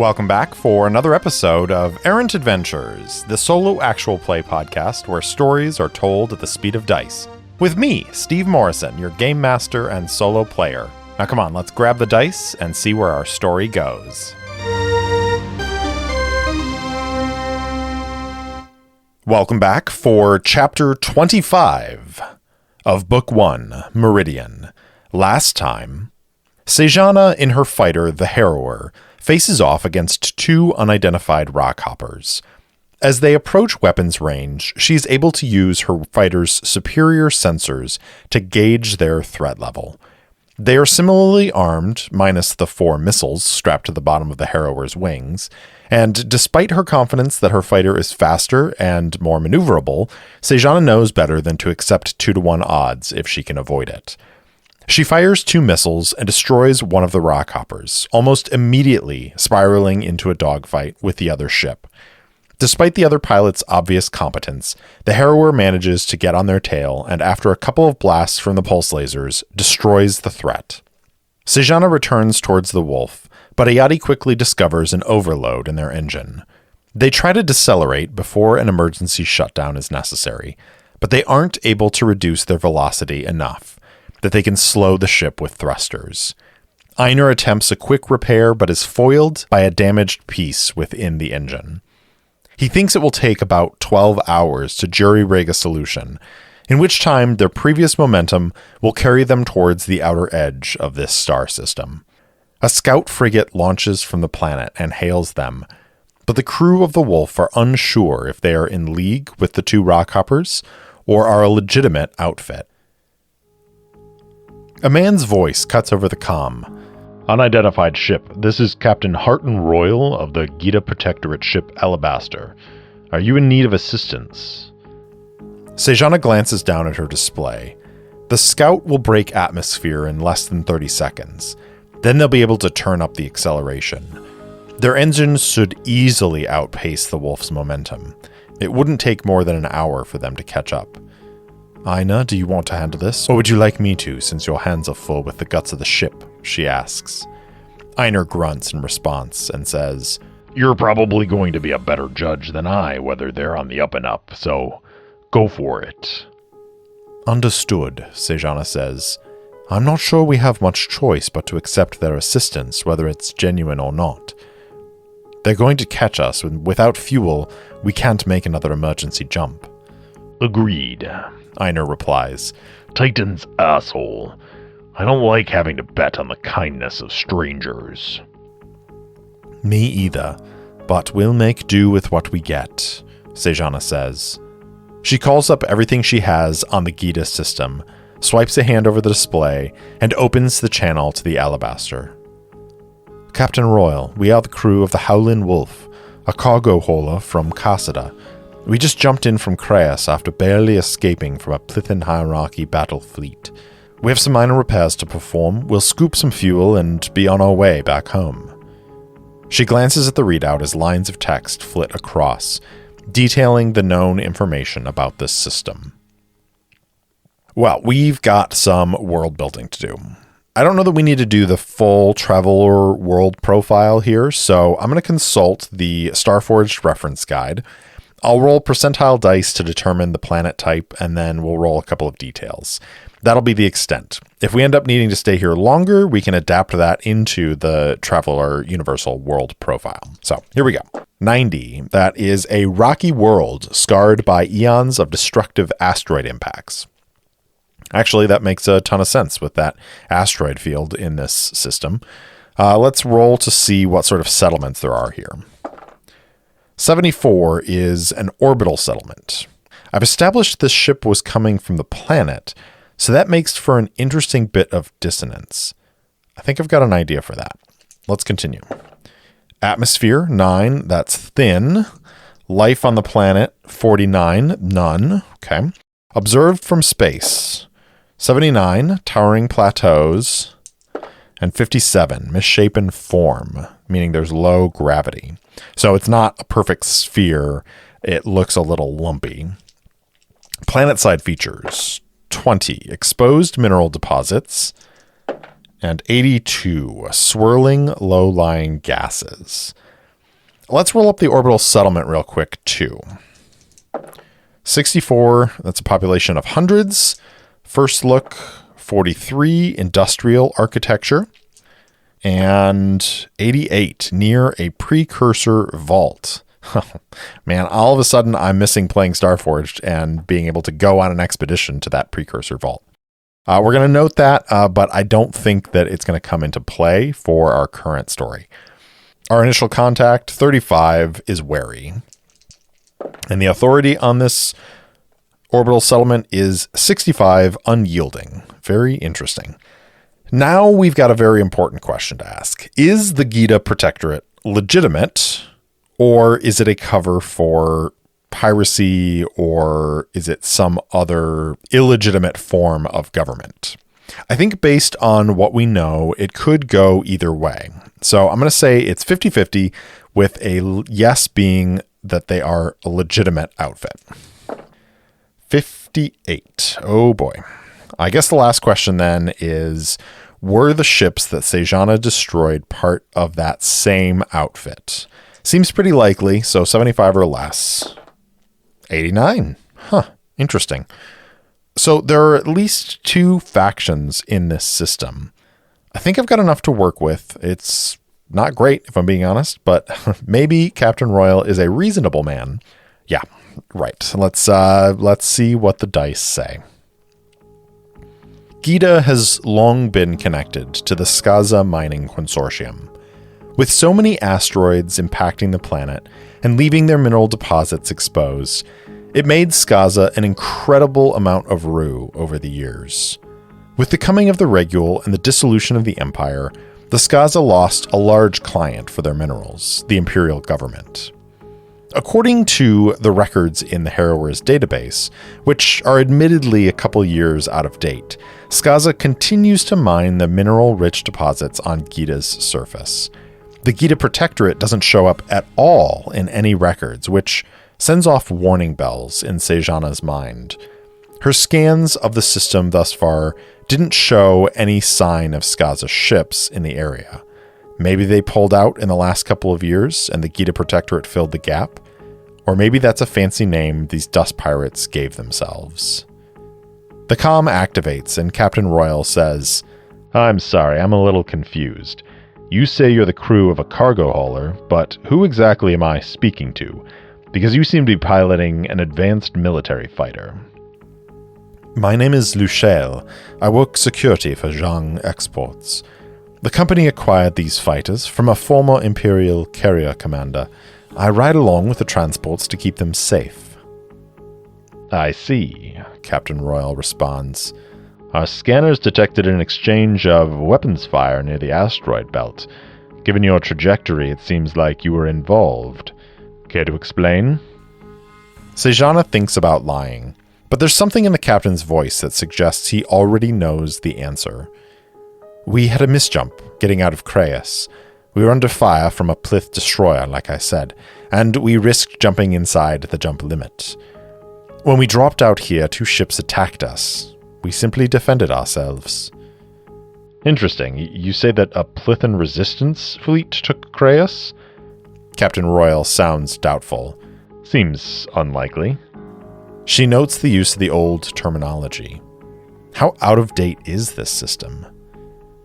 Welcome back for another episode of Errant Adventures, the solo actual play podcast where stories are told at the speed of dice. With me, Steve Morrison, your game master and solo player. Now come on, let's grab the dice and see where our story goes. Welcome back for Chapter 25 of Book 1, Meridian. Last time, Sejana in her fighter, the Harrower, faces off against two unidentified rockhoppers. As they approach weapons range, she's able to use her fighter's superior sensors to gauge their threat level. They are similarly armed, minus the 4 missiles strapped to the bottom of the Harrower's wings, and despite her confidence that her fighter is faster and more maneuverable, Sejana knows better than to accept 2-to-1 odds if she can avoid it. She fires 2 missiles and destroys one of the rockhoppers, almost immediately spiraling into a dogfight with the other ship. Despite the other pilot's obvious competence, the Harrower manages to get on their tail and after a couple of blasts from the pulse lasers, destroys the threat. Sejana returns towards the Wolf, but Ayati quickly discovers an overload in their engine. They try to decelerate before an emergency shutdown is necessary, but they aren't able to reduce their velocity enough that they can slow the ship with thrusters. Einar attempts a quick repair but is foiled by a damaged piece within the engine. He thinks it will take about 12 hours to jury-rig a solution, in which time their previous momentum will carry them towards the outer edge of this star system. A scout frigate launches from the planet and hails them, but the crew of the Wolf are unsure if they are in league with the 2 rockhoppers or are a legitimate outfit. A man's voice cuts over the comm. Unidentified ship. This is Captain Harton Royal of the Gita Protectorate ship Alabaster. Are you in need of assistance? Sejana glances down at her display. The scout will break atmosphere in less than 30 seconds. Then they'll be able to turn up the acceleration. Their engines should easily outpace the Wolf's momentum. It wouldn't take more than an hour for them to catch up. Aina, do you want to handle this, or would you like me to, since your hands are full with the guts of the ship? She asks. Einar grunts in response and says, You're probably going to be a better judge than I whether they're on the up and up, so go for it. Understood, Sejana says. I'm not sure we have much choice but to accept their assistance, whether it's genuine or not. They're going to catch us, and without fuel, we can't make another emergency jump. Agreed, Einar replies. Titan's asshole. I don't like having to bet on the kindness of strangers. Me either, but we'll make do with what we get, Sejana says. She calls up everything she has on the Gita system, swipes a hand over the display, and opens the channel to the Alabaster. Captain Royal, we are the crew of the Howlin' Wolf, a cargo hauler from Kasada. We just jumped in from Kreas after barely escaping from a Plithan Hierarchy battle fleet. We have some minor repairs to perform, we'll scoop some fuel, and be on our way back home. She glances at the readout as lines of text flit across, detailing the known information about this system. Well, we've got some world building to do. I don't know that we need to do the full Traveler world profile here, so I'm going to consult the Starforged reference guide. I'll roll percentile dice to determine the planet type, and then we'll roll a couple of details. That'll be the extent. If we end up needing to stay here longer, we can adapt that into the Traveler Universal World profile. So here we go. 90. That is a rocky world scarred by eons of destructive asteroid impacts. Actually, that makes a ton of sense with that asteroid field in this system. Let's roll to see what sort of settlements there are here. 74 is an orbital settlement. I've established this ship was coming from the planet, so that makes for an interesting bit of dissonance. I think I've got an idea for that. Let's continue. Atmosphere, 9, that's thin. Life on the planet, 49, none. Okay. Observed from space, 79, towering plateaus, and 57, misshapen form, meaning there's low gravity. So it's not a perfect sphere. It looks a little lumpy. Planet-side features, 20, exposed mineral deposits, and 82, swirling low-lying gases. Let's roll up the orbital settlement real quick, too. 64, that's a population of hundreds. First look, 43, industrial architecture. And 88, near a precursor vault. Man, all of a sudden I'm missing playing Starforged and being able to go on an expedition to that precursor vault. We're going to note that, but I don't think that it's going to come into play for our current story. Our initial contact, 35, is wary. And the authority on this orbital settlement is 65, unyielding. Very interesting. Now we've got a very important question to ask. Is the Gita Protectorate legitimate, or is it a cover for piracy, or is it some other illegitimate form of government? I think based on what we know, it could go either way. So I'm going to say it's 50-50, with a yes being that they are a legitimate outfit. 58. Oh boy. I guess the last question then is, were the ships that Sejana destroyed part of that same outfit? Seems pretty likely, so 75 or less. 89. Interesting. So there are at least 2 factions in this system. I think I've got enough to work with. It's not great, if I'm being honest, but maybe Captain Royal is a reasonable man. Yeah, right. Let's see what the dice say. Gita has long been connected to the Skaza Mining Consortium. With so many asteroids impacting the planet and leaving their mineral deposits exposed, it made Skaza an incredible amount of rue over the years. With the coming of the Regule and the dissolution of the Empire, the Skaza lost a large client for their minerals, the Imperial government. According to the records in the Harrower's database, which are admittedly a couple years out of date, Skaza continues to mine the mineral-rich deposits on Gita's surface. The Gita Protectorate doesn't show up at all in any records, which sends off warning bells in Sejana's mind. Her scans of the system thus far didn't show any sign of Skaza's ships in the area. Maybe they pulled out in the last couple of years and the Gita Protectorate filled the gap. Or maybe that's a fancy name these dust pirates gave themselves. The comm activates and Captain Royal says, "I'm sorry, I'm a little confused. You say you're the crew of a cargo hauler, but who exactly am I speaking to? Because you seem to be piloting an advanced military fighter." "My name is Luchel. I work security for Zhang Exports. The company acquired these fighters from a former Imperial carrier commander. I ride along with the transports to keep them safe." "I see," Captain Royal responds. "Our scanners detected an exchange of weapons fire near the asteroid belt. Given your trajectory, it seems like you were involved. Care to explain?" Sejana thinks about lying, but there's something in the captain's voice that suggests he already knows the answer. "We had a misjump getting out of Creus. We were under fire from a Plith destroyer, like I said, and we risked jumping inside the jump limit. When we dropped out here, 2 ships attacked us. We simply defended ourselves." "Interesting. You say that a Plithan resistance fleet took Creus?" Captain Royal sounds doubtful. "Seems unlikely." She notes the use of the old terminology. How out of date is this system?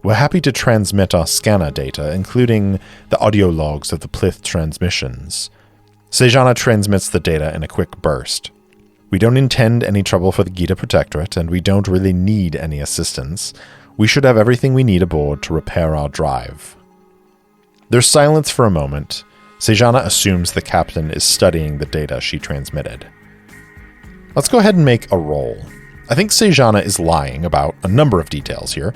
"We're happy to transmit our scanner data, including the audio logs of the Plith transmissions." Sejana transmits the data in a quick burst. "We don't intend any trouble for the Gita Protectorate, and we don't really need any assistance. We should have everything we need aboard to repair our drive." There's silence for a moment. Sejana assumes the captain is studying the data she transmitted. Let's go ahead and make a roll. I think Sejana is lying about a number of details here,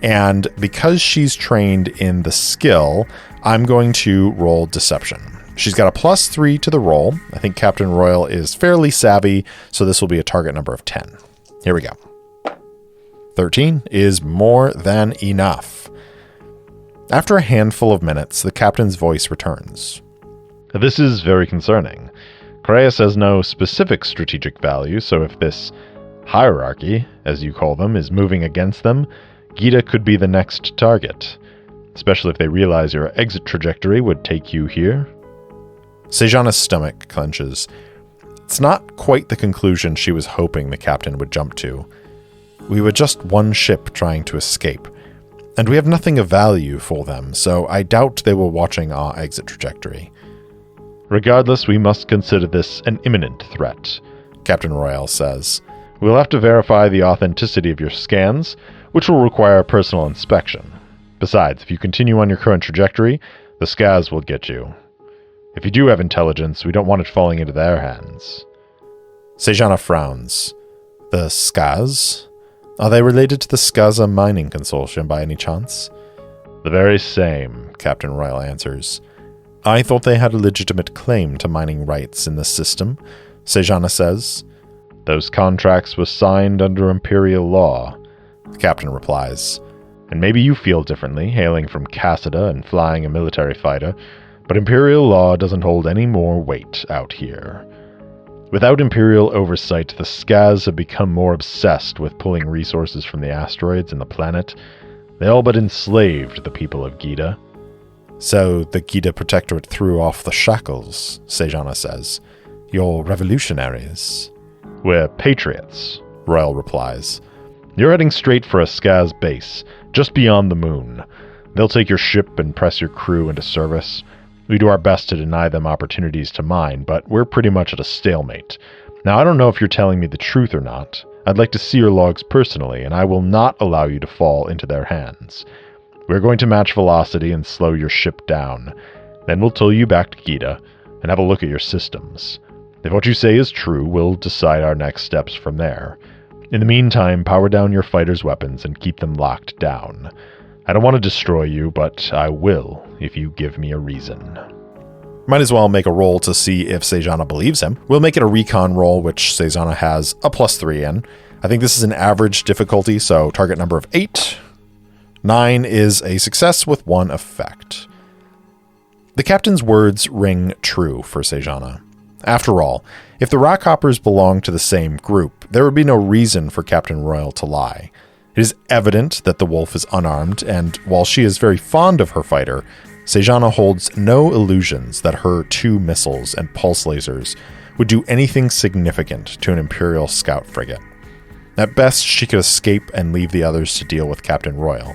and because she's trained in the skill, I'm going to roll deception. She's got a +3 to the roll. I think Captain Royal is fairly savvy, so this will be a target number of 10. Here we go. 13 is more than enough. After a handful of minutes, the captain's voice returns. "This is very concerning. Creus has no specific strategic value, so if this hierarchy, as you call them, is moving against them, Gita could be the next target, especially if they realize your exit trajectory would take you here." Sejana's stomach clenches. It's not quite the conclusion she was hoping the captain would jump to. We were just one ship trying to escape, and we have nothing of value for them, so I doubt they were watching our exit trajectory. Regardless, we must consider this an imminent threat, Captain Royal says. We'll have to verify the authenticity of your scans, which will require personal inspection. Besides, if you continue on your current trajectory, the Skaz will get you. If you do have intelligence, we don't want it falling into their hands. Sejana frowns. The Skaz? Are they related to the Skaza Mining Consortium by any chance? The very same, Captain Royal answers. I thought they had a legitimate claim to mining rights in this system, Sejana says. Those contracts were signed under Imperial law, The captain replies. And maybe you feel differently, hailing from Cassida and flying a military fighter, but Imperial law doesn't hold any more weight out here. Without Imperial oversight, the Skaz have become more obsessed with pulling resources from the asteroids and the planet. They all but enslaved the people of Gita. So the Gita Protectorate threw off the shackles, Sejana says. You're revolutionaries. We're patriots, Royal replies. You're heading straight for a Skaz base, just beyond the moon. They'll take your ship and press your crew into service. We do our best to deny them opportunities to mine, but we're pretty much at a stalemate. Now, I don't know if you're telling me the truth or not. I'd like to see your logs personally, and I will not allow you to fall into their hands. We're going to match velocity and slow your ship down. Then we'll tow you back to Gita and have a look at your systems. If what you say is true, we'll decide our next steps from there. In the meantime, power down your fighters' weapons and keep them locked down. I don't want to destroy you, but I will if you give me a reason. Might as well make a roll to see if Sejana believes him. We'll make it a recon roll, which Sejana has a +3 in. I think this is an average difficulty, so target number of 8. 9 is a success with 1 effect. The captain's words ring true for Sejana. After all, if the Rockhoppers belonged to the same group, there would be no reason for Captain Royal to lie. It is evident that the wolf is unarmed, and while she is very fond of her fighter, Sejana holds no illusions that her 2 missiles and pulse lasers would do anything significant to an Imperial scout frigate. At best, she could escape and leave the others to deal with Captain Royal,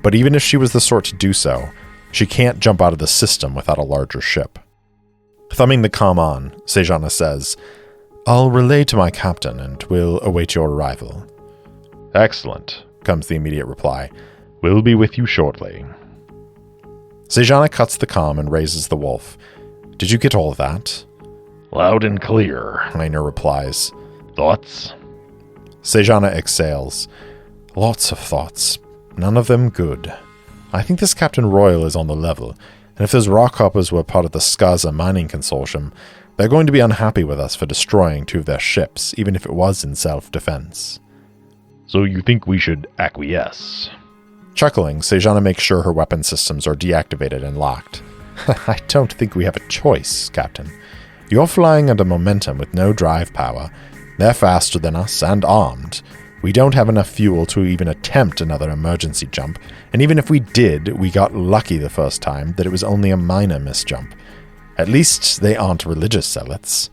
but even if she was the sort to do so, she can't jump out of the system without a larger ship. Thumbing the comm on, Sejana says, I'll relay to my captain and we'll await your arrival. Excellent, comes the immediate reply. We'll be with you shortly. Sejana cuts the comm and raises the wolf. Did you get all of that? Loud and clear, Einar replies. Thoughts? Sejana exhales. Lots of thoughts. None of them good. I think this Captain Royal is on the level, and if those rockhoppers were part of the Skaza Mining Consortium, they're going to be unhappy with us for destroying 2 of their ships, even if it was in self-defense. So you think we should acquiesce? Chuckling, Sejana makes sure her weapon systems are deactivated and locked. I don't think we have a choice, Captain. You're flying under momentum with no drive power. They're faster than us and armed. We don't have enough fuel to even attempt another emergency jump, and even if we did, we got lucky the first time that it was only a minor misjump. At least they aren't religious zealots.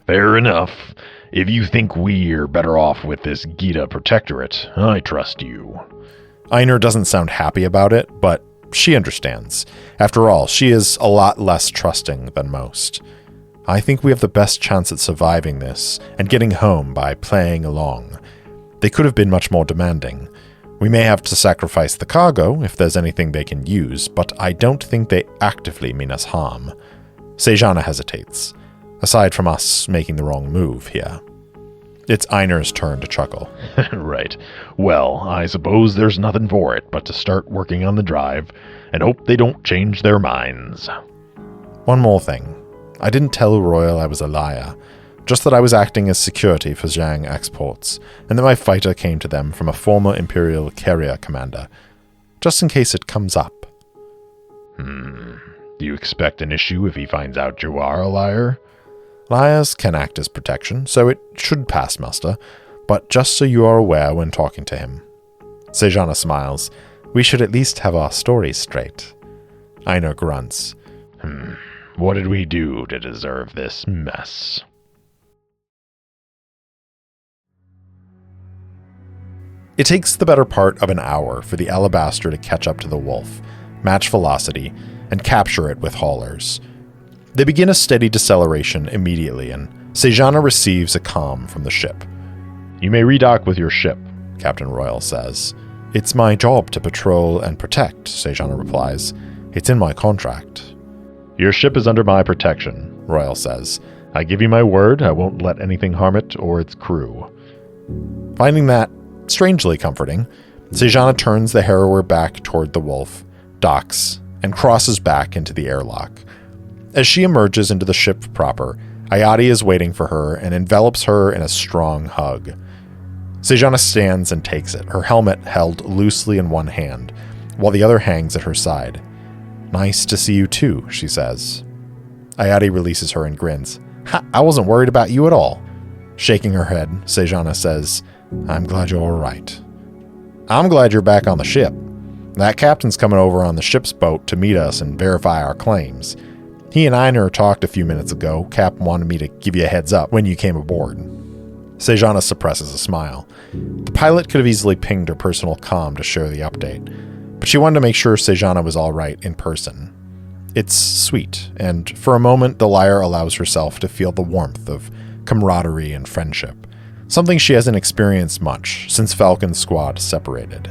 Fair enough. If you think we're better off with this Gita Protectorate, I trust you. Einar doesn't sound happy about it, but she understands. After all, she is a lot less trusting than most. I think we have the best chance at surviving this and getting home by playing along. They could have been much more demanding. We may have to sacrifice the cargo if there's anything they can use, but I don't think they actively mean us harm. Sejana hesitates, aside from us making the wrong move here. It's Einar's turn to chuckle. Right. Well, I suppose there's nothing for it but to start working on the drive and hope they don't change their minds. One more thing. I didn't tell Royal I was a liar. Just that I was acting as security for Zhang exports, and that my fighter came to them from a former Imperial carrier commander. Just in case it comes up. Do you expect an issue if he finds out you are a liar? Liars can act as protection, so it should pass muster, but just so you are aware when talking to him. Sejana smiles. We should at least have our stories straight. Einar grunts. What did we do to deserve this mess? It takes the better part of an hour for the Alabaster to catch up to the Wolf, match velocity, and capture it with haulers. They begin a steady deceleration immediately, and Sejana receives a comm from the ship. You may redock with your ship, Captain Royal says. It's my job to patrol and protect, Sejana replies. It's in my contract. Your ship is under my protection, Royal says. I give you my word I won't let anything harm it or its crew. Finding that strangely comforting, Sejana turns the harrower back toward the Wolf, docks, and crosses back into the airlock. As she emerges into the ship proper, Ayati is waiting for her and envelops her in a strong hug. Sejana stands and takes it, her helmet held loosely in one hand, while the other hangs at her side. Nice to see you too, she says. Ayati releases her and grins. I wasn't worried about you at all. Shaking her head, Sejana says, I'm glad you're all right. I'm glad you're back on the ship. That captain's coming over on the ship's boat to meet us and verify our claims. He and Einar talked a few minutes ago. Cap wanted me to give you a heads up when you came aboard. Sejana suppresses a smile. The pilot could have easily pinged her personal comm to share the update, but she wanted to make sure Sejana was all right in person. It's sweet, and for a moment the liar allows herself to feel the warmth of camaraderie and friendship, something she hasn't experienced much since Falcon's squad separated.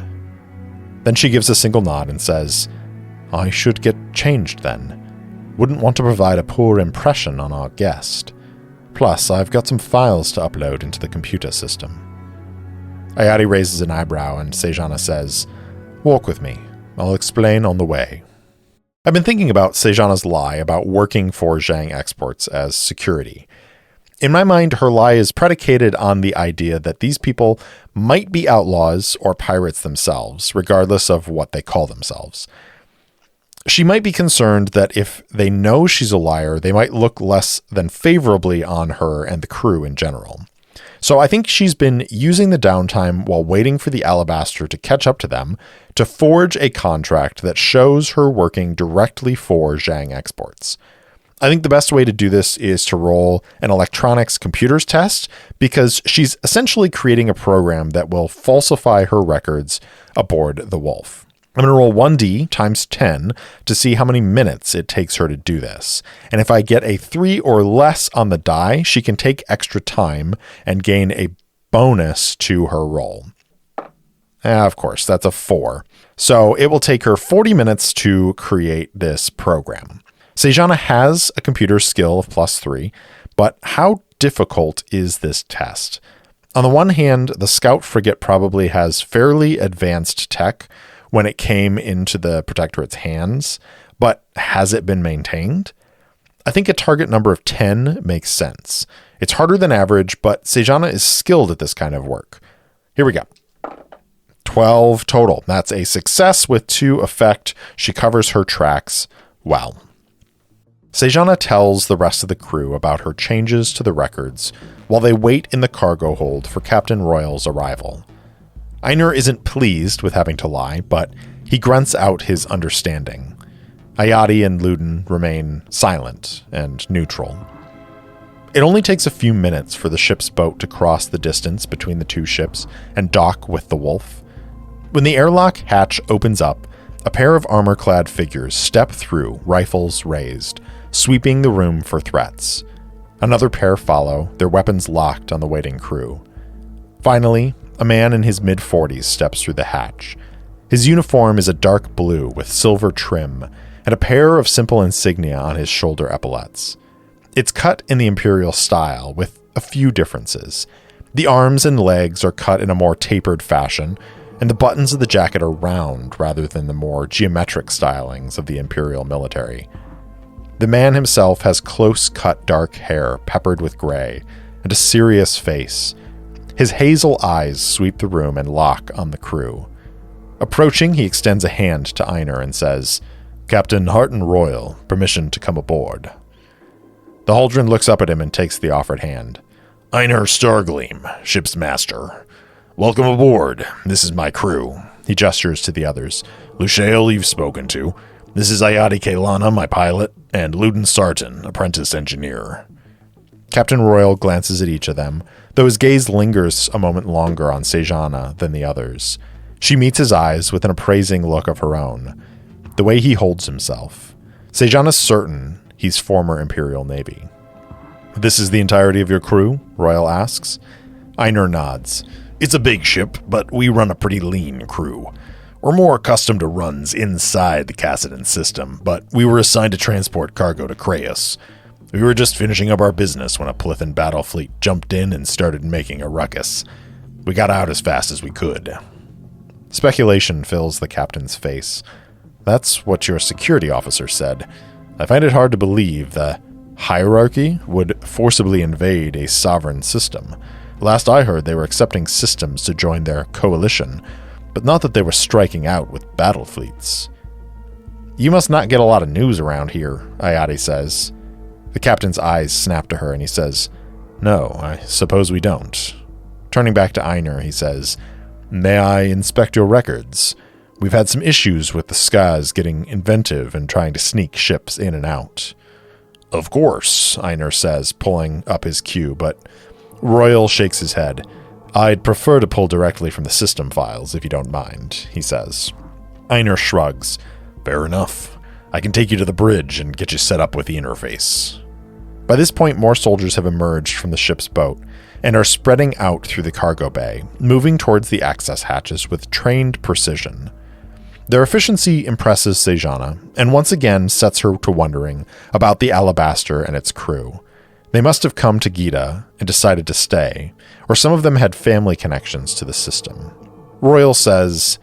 Then she gives a single nod and says, I should get changed then. Wouldn't want to provide a poor impression on our guest. Plus, I've got some files to upload into the computer system. Ayati raises an eyebrow and Sejana says, Walk with me. I'll explain on the way. I've been thinking about Sejana's lie about working for Zhang Exports as security. In my mind, her lie is predicated on the idea that these people might be outlaws or pirates themselves, regardless of what they call themselves. She might be concerned that if they know she's a liar, they might look less than favorably on her and the crew in general. So I think she's been using the downtime while waiting for the Alabaster to catch up to them to forge a contract that shows her working directly for Zhang Exports. I think the best way to do this is to roll an electronics computers test, because she's essentially creating a program that will falsify her records aboard the Wolf. I'm going to roll 1d times 10 to see how many minutes it takes her to do this. And if I get a 3 or less on the die, she can take extra time and gain a bonus to her roll. Of course, that's a 4. So it will take her 40 minutes to create this program. Sejana has a computer skill of +3, but how difficult is this test? On the one hand, the scout frigate probably has fairly advanced tech when it came into the Protectorate's hands, but has it been maintained? I think a target number of 10 makes sense. It's harder than average, but Sejana is skilled at this kind of work. Here we go. 12 total. That's a success with 2 effect. She covers her tracks well. Sejana tells the rest of the crew about her changes to the records while they wait in the cargo hold for Captain Royal's arrival. Einar isn't pleased with having to lie, but he grunts out his understanding. Ayati and Luden remain silent and neutral. It only takes a few minutes for the ship's boat to cross the distance between the two ships and dock with the Wolf. When the airlock hatch opens up, a pair of armor-clad figures step through, rifles raised, sweeping the room for threats. Another pair follow, their weapons locked on the waiting crew. Finally, a man in his mid-40s steps through the hatch. His uniform is a dark blue with silver trim and a pair of simple insignia on his shoulder epaulets. It's cut in the Imperial style with a few differences. The arms and legs are cut in a more tapered fashion, and the buttons of the jacket are round rather than the more geometric stylings of the Imperial military. The man himself has close-cut dark hair peppered with gray and a serious face. His hazel eyes sweep the room and lock on the crew. Approaching, he extends a hand to Einar and says, "Captain Harton Royal, permission to come aboard." The Huldren looks up at him and takes the offered hand. "Einar Stargleam, ship's master. Welcome aboard. This is my crew." He gestures to the others. "Luciel you've spoken to. This is Ayadi Kailana, my pilot, and Luden Sarton, apprentice engineer. Captain Royal glances at each of them, though his gaze lingers a moment longer on Sejana than the others. She meets his eyes with an appraising look of her own. The way he holds himself. Sejana's certain he's former Imperial Navy. This is the entirety of your crew? Royal asks. Einar nods. It's a big ship, but we run a pretty lean crew. We're more accustomed to runs inside the Cassidon system, but we were assigned to transport cargo to Kraos. We were just finishing up our business when a Plithan battle fleet jumped in and started making a ruckus. We got out as fast as we could. Speculation fills the captain's face. That's what your security officer said. I find it hard to believe the hierarchy would forcibly invade a sovereign system. Last I heard, they were accepting systems to join their coalition, but not that they were striking out with battle fleets. You must not get a lot of news around here, Ayadi says. The captain's eyes snap to her and he says, No, I suppose we don't. Turning back to Einar, he says, May I inspect your records? We've had some issues with the Skaz getting inventive and trying to sneak ships in and out. Of course, Einar says, pulling up his cue, but Royal shakes his head. I'd prefer to pull directly from the system files, if you don't mind, he says. Einar shrugs. Fair enough. I can take you to the bridge and get you set up with the interface. By this point, more soldiers have emerged from the ship's boat and are spreading out through the cargo bay, moving towards the access hatches with trained precision. Their efficiency impresses Sejana, and once again sets her to wondering about the Alabaster and its crew. They must have come to Gita and decided to stay, or some of them had family connections to the system. Royal says,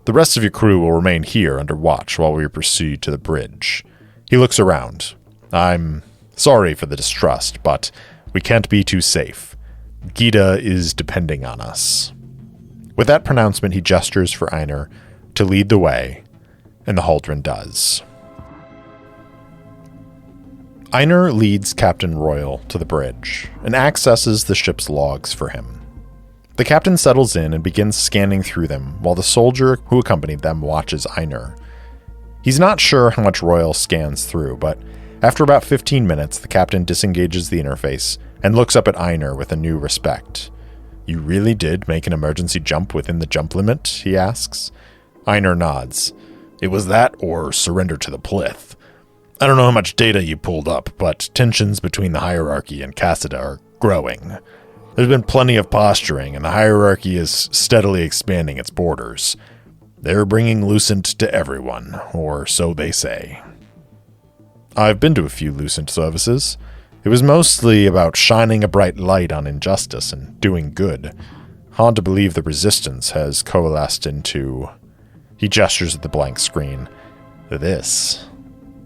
The rest of your crew will remain here under watch while we proceed to the bridge. He looks around. I'm sorry for the distrust, but we can't be too safe. Gita is depending on us. With that pronouncement, he gestures for Einar to lead the way, and the Haldren does. Einar leads Captain Royal to the bridge and accesses the ship's logs for him. The captain settles in and begins scanning through them while the soldier who accompanied them watches Einar. He's not sure how much Royal scans through, but after about 15 minutes, the captain disengages the interface and looks up at Einar with a new respect. You really did make an emergency jump within the jump limit? He asks. Einar nods. It was that or surrender to the Plith. I don't know how much data you pulled up, but tensions between the hierarchy and Cassida are growing. There's been plenty of posturing, and the hierarchy is steadily expanding its borders. They're bringing Lucent to everyone, or so they say. I've been to a few Lucent services. It was mostly about shining a bright light on injustice and doing good. Hard to believe the resistance has coalesced into... He gestures at the blank screen. This.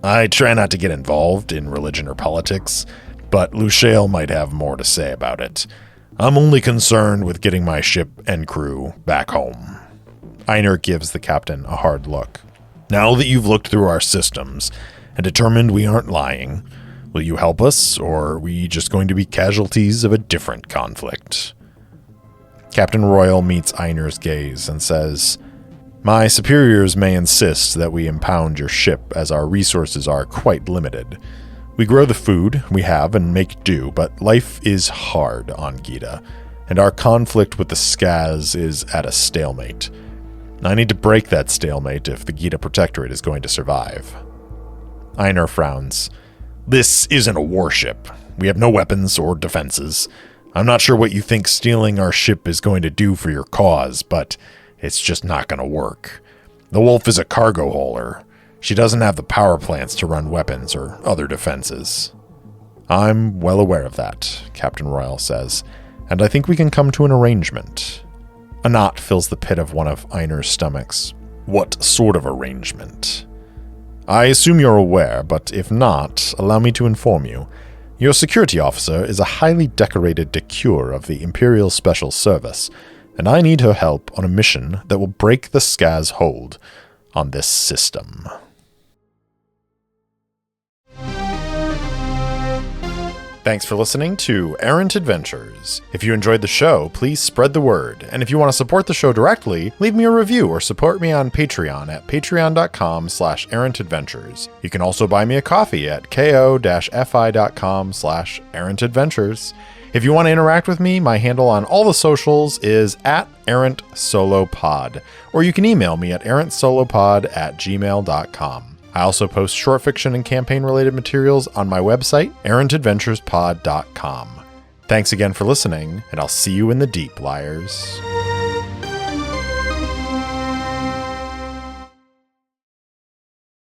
I try not to get involved in religion or politics, but Luciel might have more to say about it. I'm only concerned with getting my ship and crew back home. Einar gives the captain a hard look. Now that you've looked through our systems and determined we aren't lying, will you help us, or are we just going to be casualties of a different conflict? Captain Royal meets Einar's gaze and says, My superiors may insist that we impound your ship as our resources are quite limited. We grow the food we have and make do, but life is hard on Gita, and our conflict with the Skaz is at a stalemate. I need to break that stalemate if the Gita Protectorate is going to survive. Einar frowns. This isn't a warship. We have no weapons or defenses. I'm not sure what you think stealing our ship is going to do for your cause, but it's just not going to work. The Wolf is a cargo hauler. She doesn't have the power plants to run weapons or other defenses. I'm well aware of that, Captain Royal says, and I think we can come to an arrangement. A knot fills the pit of one of Einar's stomachs. What sort of arrangement? I assume you're aware, but if not, allow me to inform you. Your security officer is a highly decorated Decure of the Imperial Special Service, and I need her help on a mission that will break the Skaz hold on this system. Thanks for listening to Errant Adventures. If you enjoyed the show, please spread the word. And if you want to support the show directly, leave me a review or support me on Patreon at patreon.com/errantadventures. You can also buy me a coffee at ko-fi.com/errantadventures. If you want to interact with me, my handle on all the socials is @errantsolopod, or you can email me at errantsolopod@gmail.com. I also post short fiction and campaign-related materials on my website, errantadventurespod.com. Thanks again for listening, and I'll see you in the deep, liars.